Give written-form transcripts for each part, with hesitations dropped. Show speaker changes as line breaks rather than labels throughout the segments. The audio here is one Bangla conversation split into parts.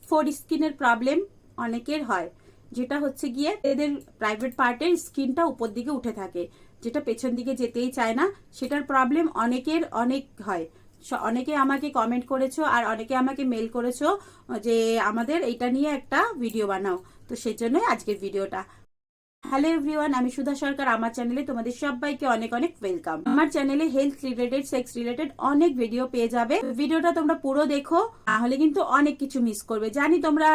ফোর স্কিনের প্রবলেম অনেকের হয়, যেটা হচ্ছে গিয়ে এদের প্রাইভেট পার্টের স্কিনটা উপর দিকে উঠে থাকে, যেটা পেছন দিকে যেতেই চায় না। সেটার প্রবলেম অনেকের অনেক হয়। অনেকে আমাকে কমেন্ট করেছো আর অনেকে আমাকে মেল করেছো যে আমাদের এটা নিয়ে একটা ভিডিও বানাও, তো সেই জন্যই আজকের ভিডিওটা। হ্যালো এভরিওয়ান, আমি সুধা সরকার। আমার চ্যানেলে তোমাদের সবাইকে অনেক অনেক ওয়েলকাম। আমার চ্যানেলে হেলথ রিলেটেড, সেক্স রিলেটেড অনেক ভিডিও পেয়ে যাবে। ভিডিওটা তোমরা পুরো দেখো, তাহলে কিন্তু অনেক কিছু মিস করবে। জানি তোমরা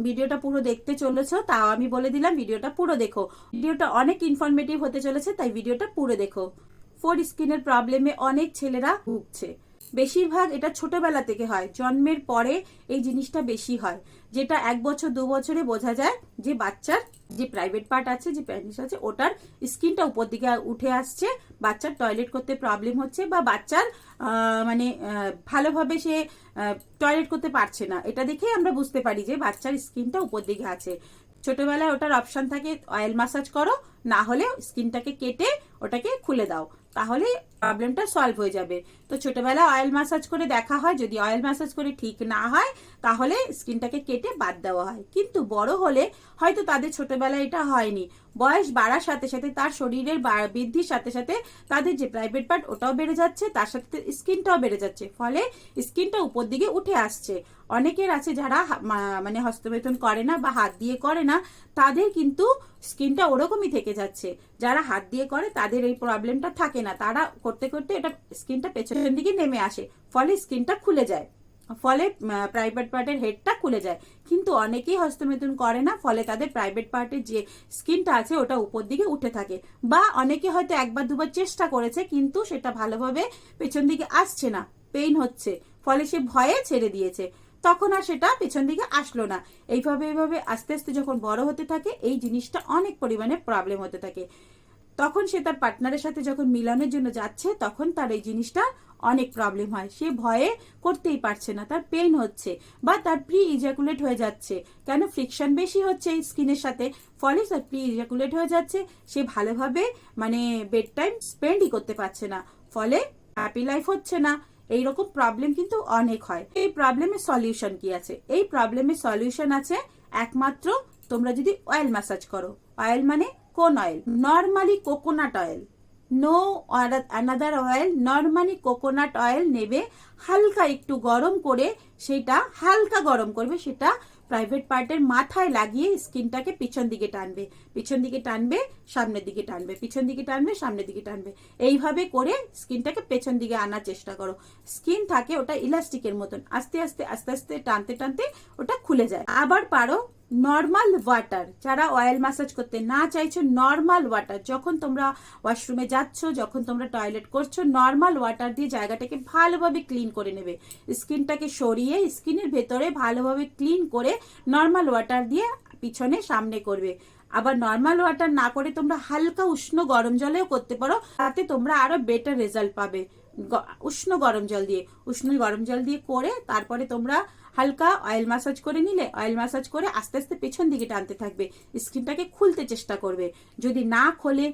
ভিডিওটা পুরো দেখতে চলেছো, তাও আমি বলে দিলাম ভিডিওটা পুরো দেখো। ভিডিওটা অনেক ইনফরমেটিভ হতে চলেছে, তাই ভিডিওটা পুরো দেখো। ফোর স্কিনের প্রবলেমে অনেক ছেলেরা ভুগছে। বেশিরভাগ এটা ছোটবেলা থেকে হয়, জন্মের পরে এই জিনিসটা বেশি হয়, যেটা 1 বছর 2 বছরে বোঝা যায় যে বাচ্চার যে প্রাইভেট পার্ট আছে, যে প্যানিস আছে, ওটার স্কিনটা উপর দিকে উঠে আসছে, বাচ্চার টয়লেট করতে প্রবলেম হচ্ছে, বা বাচ্চার মানে ভালোভাবে সে টয়লেট করতে পারছে না। এটা দেখেই আমরা বুঝতে পারি যে বাচ্চার স্কিনটা উপর দিকে আছে। ছোটবেলায় ওটার অপশন থাকে অয়েল ম্যাসাজ করো, না হলে স্কিনটাকে কেটে ওটাকে খুলে দাও, তাহলে প্রবলেমটা সলভ হয়ে যাবে। তো ছোটবেলায় অয়েল ম্যাসাজ করে দেখা হয়, যদি অয়েল ম্যাসাজ করে ঠিক না হয় তাহলে স্কিনটাকে কেটে বাদ দেওয়া হয়। কিন্তু বড় হলে হয়তো তাদের ছোটবেলায় এটা হয়নি, বয়স বাড়ার সাথে সাথে তার শরীরের বৃদ্ধির সাথে সাথে তাদের যে প্রাইভেট পার্ট ওটাও বেড়ে যাচ্ছে, তার সাথে স্কিনটাও বেড়ে যাচ্ছে, ফলে স্কিনটা উপর দিকে উঠে আসছে। অনেকের আছে যারা মানে হস্তবেতন করে না বা হাত দিয়ে করে না, তাদের কিন্তু স্কিনটা ওরকমই থেকে যাচ্ছে। যারা হাত দিয়ে করে তাদের এই প্রবলেমটা থাকে না, তারা করতে করতে এটা স্কিনটা পেছনের দিকে নেমে আসে, ফলে স্কিনটা খুলে যায়, ফলে প্রাইভেট পার্টের হেডটা খুলে যায়। কিন্তু অনেকেই হস্তমেতন করে না, ফলে তাদের প্রাইভেট পার্টের যে স্কিনটা আছে ওটা উপর দিকে উঠে থাকে। বা অনেকে হয়তো 1 বার 2 বার চেষ্টা করেছে, কিন্তু সেটা ভালোভাবে পেছন দিকে আসছে না, পেইন হচ্ছে, ফলে সে ভয়ে ছেড়ে দিয়েছে, তখন আর সেটা পেছন দিকে আসলো না। এইভাবে আস্তে আস্তে যখন বড় হতে থাকে, এই জিনিসটা অনেক পরিমাণে প্রবলেম হতে থাকে। তখন সে তার পার্টনারের সাথে যখন মিলনের জন্য যাচ্ছে, তখন তার এই জিনিসটা অনেক প্রবলেম হয়। সে ভয়ে করতেই পারছে না, তার পেইন হচ্ছে, বা তার প্রি ইজাকুলেট হয়ে যাচ্ছে, কেন ফ্রিকশন বেশি হচ্ছে এই স্কিনের সাথে, ফলে তার প্রি ইজাকুলেট হয়ে যাচ্ছে। সে ভালোভাবে মানে বেড টাইম স্পেন্ডই করতে পারছে না, ফলে হ্যাপি লাইফ হচ্ছে না। এইরকম প্রবলেম কিন্তু অনেক হয়। এই প্রবলেমের সলিউশন কি আছে? এই প্রবলেমের সলিউশন আছে একমাত্র তোমরা যদি অয়েল ম্যাসাজ করো। অয়েল মানে কোন oil? Normally coconut oil, no another oil. Normally coconut oil নেবে, হালকা একটু গরম করে, সেটা হালকা গরম করবে, সেটা প্রাইভেট পার্টের মাথায় লাগিয়ে স্কিনটাকে পিছন দিকে টানবে, পিছন দিকে টানবে, সামনের দিকে টানবে, পিছন দিকে টানবে, সামনের দিকে টানবে। এইভাবে করে স্কিনটাকে পেছন দিকে আনার চেষ্টা করো। স্কিন থাকে ওটা ইলাস্টিকের মতন, আস্তে আস্তে আস্তে আস্তে টানতে টানতে ওটা খুলে যায়। আবার পারো নর্মাল ওয়াটার, যারা অয়েল ম্যাসাজ করতে না চাইছো, নর্মাল ওয়াটার, যখন তোমরা ওয়াশরুমে যাচ্ছ, যখন তোমরা টয়লেট করছো, নর্মাল ওয়াটার দিয়ে জায়গাটাকে ভালোভাবে ক্লিন করে নেবে, স্কিনটাকে সরিয়ে স্কিনের ভেতরে ভালোভাবে ক্লিন করে নর্মাল ওয়াটার দিয়ে পিছনে সামনে করবে। আবার নর্মাল ওয়াটার না করে তোমরা হালকা উষ্ণ গরম জলেও করতে পারো, তাতে তোমরা আরো বেটার রেজাল্ট পাবে। উষ্ণ গরম জল দিয়ে করে তারপরে তোমরা হালকা অয়েল ম্যাসাজ করে নিলে, অয়েল ম্যাসাজ করে আস্তে আস্তে পেছন দিকে টানতে থাকবে, স্কিনটাকে খুলতে চেষ্টা করবে। যদি না খোলে,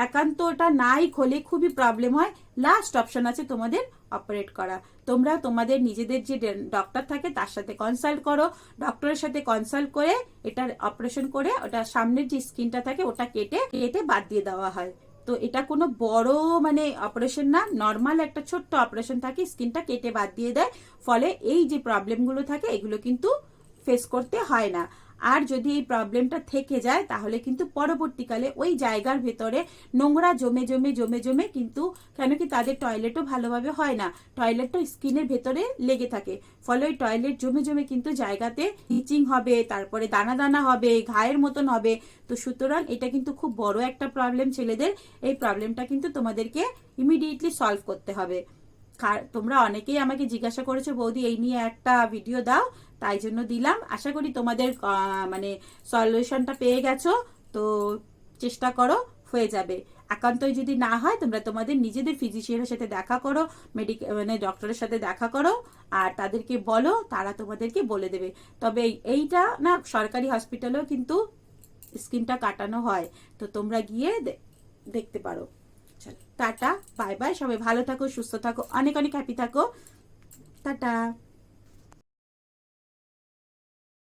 একান্ত ওটা নাই খোলে, খুবই প্রবলেম হয়, লাস্ট অপশন আছে তোমাদের অপারেট করা। তোমরা তোমাদের নিজেদের যে ডক্টর থাকে তার সাথে কনসাল্ট করো, ডক্টরের সাথে কনসাল্ট করে এটার অপারেশন করে ওটা সামনের যে স্কিনটা থাকে ওটা কেটে কেটে বাদ দিয়ে দেওয়া হয়। তো এটা কোনো বড় মানে অপারেশন না, নর্মাল একটা ছোট্ট অপারেশন থাকে, স্কিনটা কেটে বাদ দিয়ে দেয়, ফলে এই যে প্রবলেমগুলো থাকে এগুলো কিন্তু ফেস করতে হয় না। আর যদি এই প্রবলেমটা থেকে যায়, তাহলে কিন্তু পরবর্তীকালে ওই জায়গার ভেতরে নোংরা জমে জমে জমে জমে, কিন্তু কেন কি তাদের টয়লেটও ভালোভাবে হয় না, টয়লেটটা স্কিনের ভেতরে লেগে থাকে, ফলে ওই টয়লেট জমে জমে কিন্তু জায়গাতে ইচিং হবে, তারপরে দানা দানা হবে, ঘায়ের মতন হবে। তো সুতরাং এটা কিন্তু খুব বড় একটা প্রবলেম ছেলেদের। এই প্রবলেমটা কিন্তু তোমাদেরকে ইমিডিয়েটলি সলভ করতে হবে। তোমরা অনেকেই আমাকে জিজ্ঞাসা করেছো, বৌদি এই নিয়ে একটা ভিডিও দাও, তাই জন্য দিলাম। আশা করি তোমাদের মানে সলিউশনটা পেয়ে গেছো। তো চেষ্টা করো, হয়ে যাবে। একান্তই যদি না হয়, তোমরা তোমাদের নিজেদের ফিজিশিয়ানের সাথে দেখা করো, মানে ডক্টরের সাথে দেখা করো, আর তাদেরকে বলো, তারা তোমাদেরকে বলে দেবে। তবে এইটা না, সরকারি হসপিটালেও কিন্তু স্কিনটা কাটানো হয়, তো তোমরা গিয়ে দেখতে পারো। চলো টাটা, বাই বাই, সবাই ভালো থাকো, সুস্থ থাকো, অনেক অনেক হ্যাপি থাকো, টাটা।